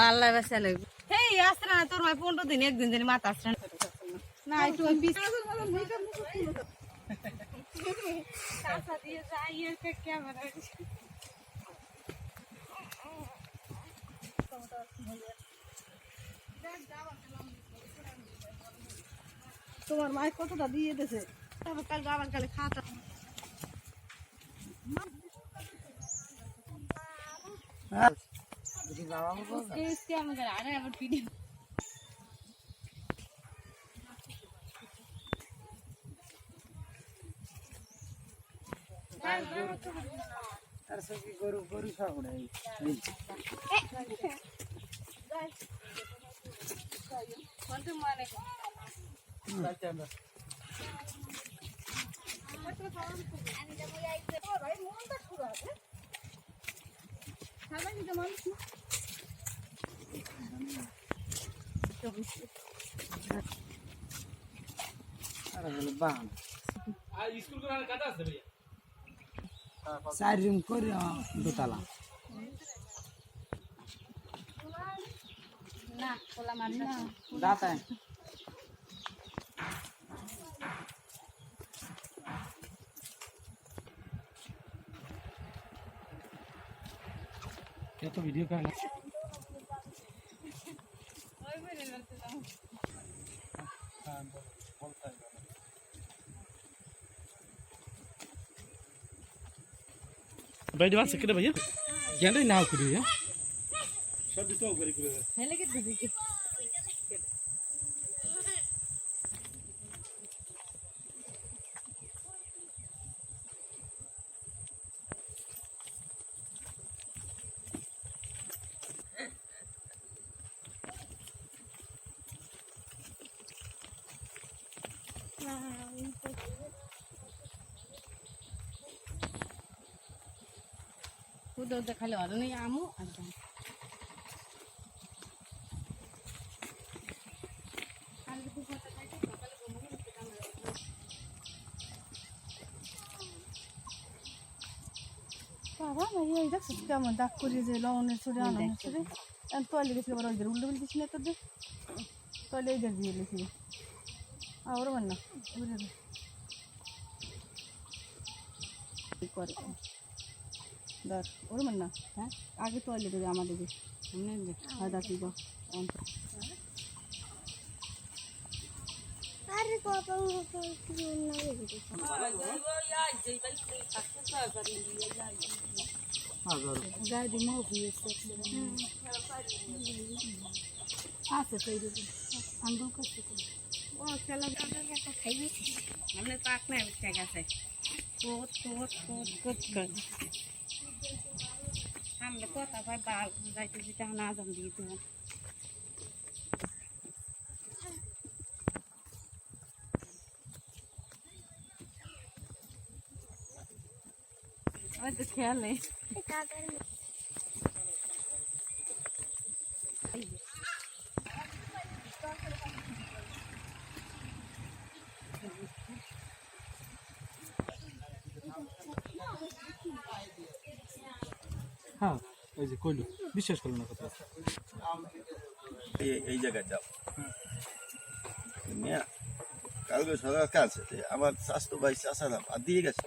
আল্লাহ বাঁচালে হেই আসছে না তোর মায় 15 দিন একদিন জানি মাথা আসছে না একটু ওই পিস কাঁচা দিয়ে যাই এর ক্যামেরা তোমার মায় কতটা দিয়ে দিয়েছে তারপর কাল আবার কালে খাওয়া গরু গরু সব চার রুম করে দোতলা না খোলা মারি না দাঁতায় কত ভিডিও করে भाई दिमाग से किधर भैया क्या नाव करी है सब तो ऊपर ही करेगा है लेकिन दीदी की उधर उधर खाली और नहीं आमू अच्छा बाबा मैं ये इधर क्या मन दाग करी जे लाउने छोड़े आने छोड़े एंड तो अलग से बड़ा इधर उल्टे बिल्कुल किसने तो दे तो ले इधर दिए लेकिन और बनना उधर कर दर और बनना है आगे तो ले दे हमारे दे हमने आधा सीधा अरे पापा को क्यों ना ये दे गाय दी मां भी है हां से सही दे अंदर का ओ चला का खाई हमने पाक में क्या कैसे कोट कर हमने को ता भाई बाल जाते जीता ना जम दी तो और तो खेल ले हाँ ऐसे कोई लो विश्वास करो ना कतो এই জায়গায় যাও মিয়া কালকে সকাল কাজ আছে আমার স্বাস্থ্য ভাই চাষা দাম আর দিয়ে গেছে